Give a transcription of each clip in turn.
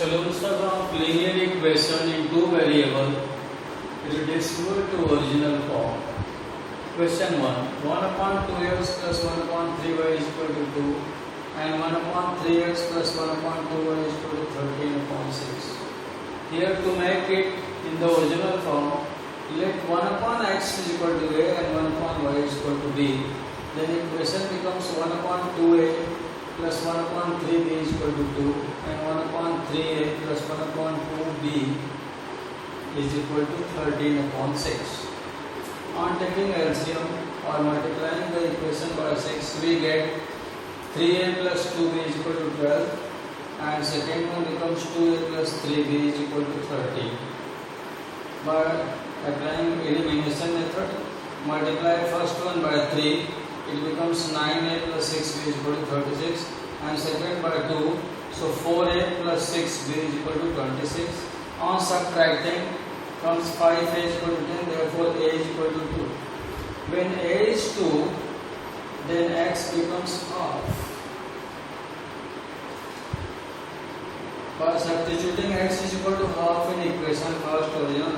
Solution of linear equation in two variable reducible to original form. Question 1. 1 upon 2x plus 1 upon 3y is equal to 2 and 1 upon 3x plus 1 upon 2y is equal to 13 upon 6. Here to make it in the original form, let 1 upon x is equal to a and 1 upon y is equal to b. Then equation becomes 1 upon 2a plus 1 upon 3b is equal to 2 and 1 upon 3a plus 1 upon 2b is equal to 13 upon 6. On taking LCM or multiplying the equation by 6, we get 3a plus 2b is equal to 12 and second one becomes 2a plus 3b is equal to 13. By applying elimination method, multiply first one by 3, it becomes 9a plus 6b is equal to 36 and second by 2, so 4a plus 6b is equal to 26. On subtracting comes 5a is equal to 10, therefore a is equal to 2. When a is 2, then x becomes half. By substituting x is equal to half in equation first original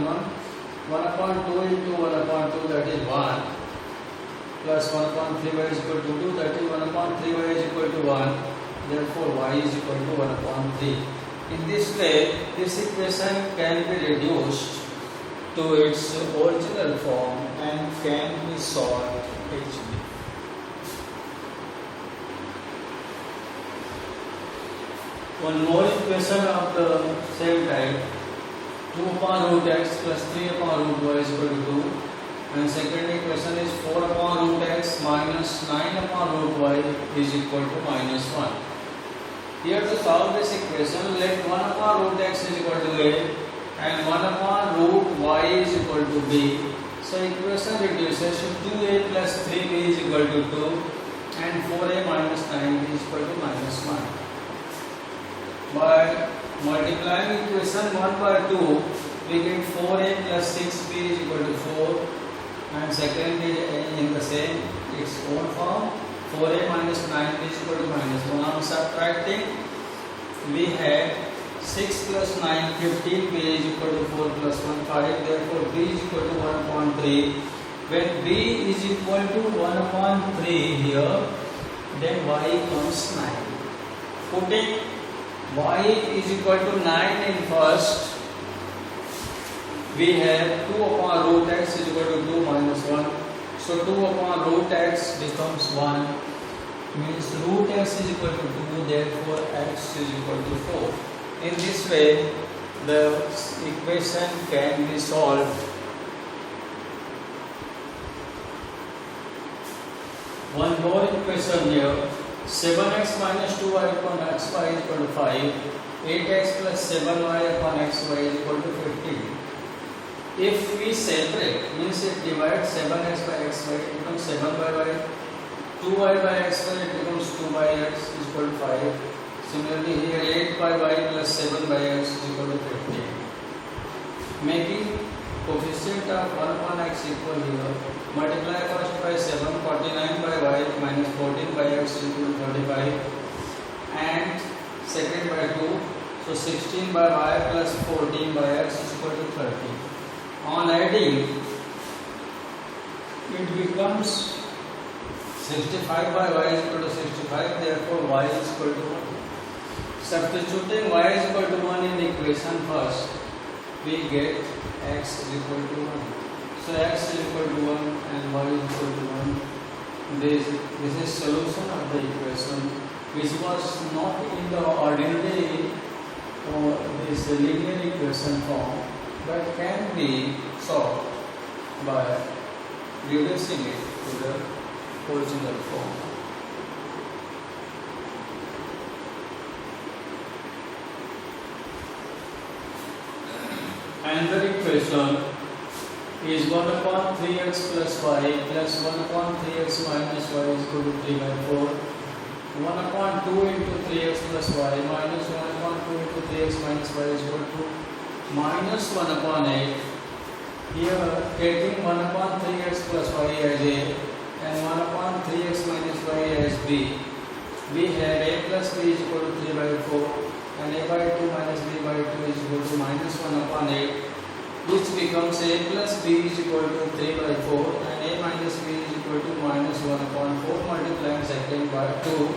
1 upon 2 into 1 upon 2, that is 1, plus 1 upon 3y is equal to 2, that is 1 upon 3y is equal to 1, therefore y is equal to 1 upon 3. In this way, this equation can be reduced to its original form and can be solved easily. One more equation of the same type, 2 upon root x plus 3 upon root y is equal to 2 and second equation is 4 upon root x minus 9 upon root y is equal to minus 1. Here to solve this equation, let 1 upon root x is equal to a and 1 upon root y is equal to b. So equation reduces to 2a plus 3b is equal to 2 and 4a minus 9b is equal to minus 1. By multiplying equation 1 by 2, we get 4a plus 6b is equal to 4 and second is in the same its own form, 4a minus 9b is equal to minus 1. On subtracting, we have 6 plus 9, 15b is equal to 4 plus 1, 5, therefore b is equal to 1 upon 3. When b is equal to 1 upon 3 here, then y comes 9. Putting y is equal to 9 in first, we have 2 upon root x is equal to 2 minus 1. So 2 upon root x becomes 1, means root x is equal to 2, therefore x is equal to 4. In this way, the equation can be solved. One more equation here, 7x minus 2y upon xy is equal to 5, 8x plus 7y upon xy is equal to 15. If we separate, means it divides 7x by xy, it becomes 7 by y, 2y by xy, it becomes 2 by x is equal to 5. Similarly here 8 by y plus 7 by x is equal to 15. Making coefficient of 1 upon x equal here, multiply first by 7, 49 by y minus 14 by x is equal to 35 and second by 2, so 16 by y plus 14 by x is equal to 30. On adding, it becomes 65 by y is equal to 65, therefore y is equal to 1. Substituting y is equal to 1 in equation first, we get x is equal to 1. So x is equal to 1 and y is equal to 1. This is solution of the equation, which was not in the ordinary or this linear equation form, but can be solved by reducing it to the original form. Another equation is 1 upon 3x plus y plus 1 upon 3x minus y is equal to 3 by 4. 1 upon 2 into 3x plus y minus 1 upon 2 into 3x minus y is equal to minus 1 upon 8. Here taking 1 upon 3x plus y as a and 1 upon 3x minus y as b, we have a plus b is equal to 3 by 4 and a by 2 minus b by 2 is equal to minus 1 upon 8, which becomes a plus b is equal to 3 by 4, and a minus b is equal to minus 1 upon 4 multiplying second by 2.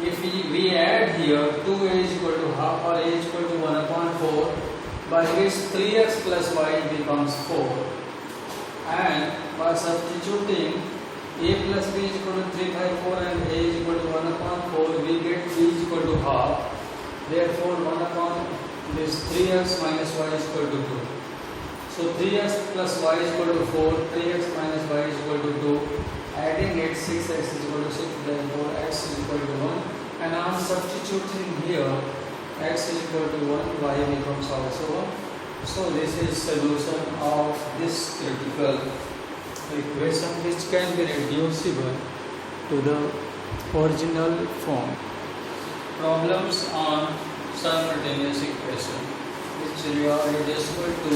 If we add here 2a is equal to half or a is equal to 1 upon 4, by which 3x plus y becomes 4, and by substituting a plus b is equal to 3 by 4 and a is equal to 1 upon 4, we get b is equal to half. Therefore 1 upon this 3x minus y is equal to 2. So 3x plus y is equal to 4, 3x minus y is equal to 2. Adding it, 6x is equal to 6, therefore x is equal to 1. And I am substituting here, x is equal to 1, y becomes also 1. So this is solution of this critical equation, which can be reducible to the original form. Problems on simultaneous equation, which are reducible to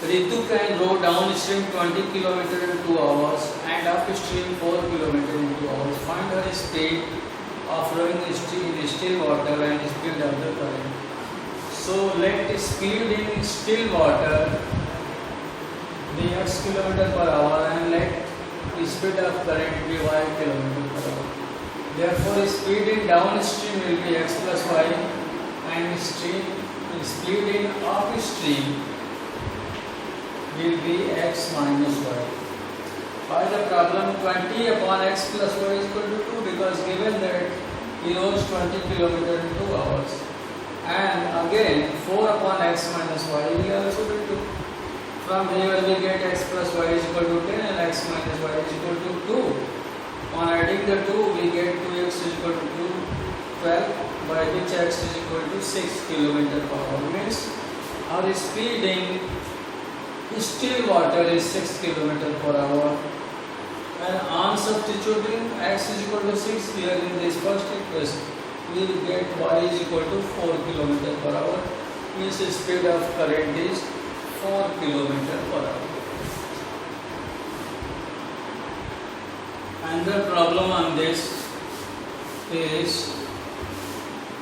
Ritu can row downstream 20 km in 2 hours and upstream 4 km in 2 hours. Find her speed of rowing in still water and speed of the current. So let speed in still water be x km per hour and let speed of current be y km per hour. Therefore, speed in downstream will be x plus y and speed in upstream will be x minus y. By the problem 20 upon x plus y is equal to 2, because given that he rows 20 km in 2 hours, and again 4 upon x minus y will also be 2. From here we get x plus y is equal to 10 and x minus y is equal to 2. On adding the 2 we get 2x is equal to 12, by which x is equal to 6 km per hour. Means our speed in still water is 6 km per hour, and on substituting x is equal to 6 here in this first equation, we will get y is equal to 4 km per hour. Means the speed of current is 4 km per hour. And the problem on this is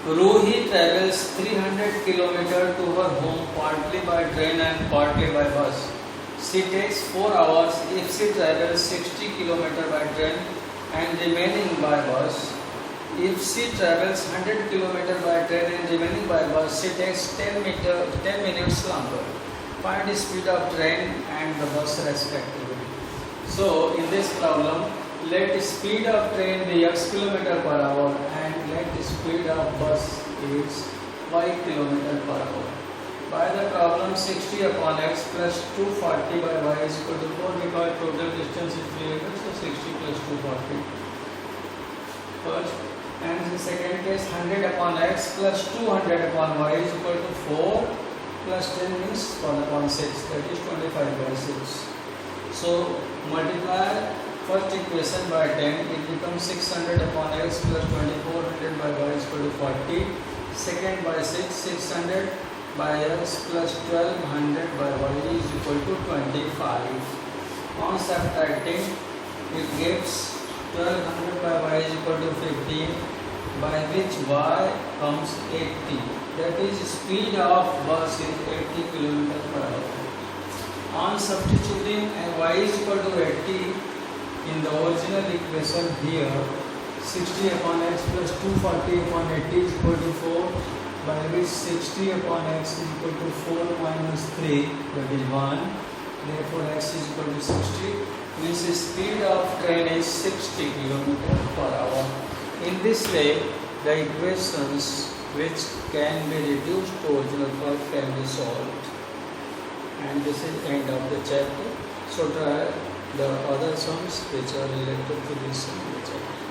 Ruhi travels 300 km to her home partly by train and partly by bus. She takes 4 hours if she travels 60 km by train and remaining by bus. If she travels 100 km by train and remaining by bus, she takes 10 minutes longer. Find the speed of train and the bus respectively. So in this problem, let the speed of train be x km per hour and let the speed of bus is y km per hour. By the problem 60 upon x plus 240 by y is equal to 4, because total distance is 300, so 60 plus 240. First, and the second case 100 upon x plus 200 upon y is equal to 4 plus 10 means 1 upon 6, that is 25 by 6. So multiply first equation by 10, it becomes 600 upon x plus 2400 by y is equal to 40. Second by 6, 600 by x plus 1200 by y is equal to 25. On subtracting, it gives 1200 by y is equal to 15, by which y comes 80. That is, speed of bus is 80 km per hour. On substituting y is equal to 80 in the original equation here, 60 upon x plus 240 upon 80 is equal to 4, by which 60 upon x is equal to 4 minus 3, that is 1. Therefore x is equal to 60, means the speed of train is 60 km per hour. In this way, the equations which can be reduced to original form can be solved. And this is end of the chapter. So try the other sums which are related to this chapter.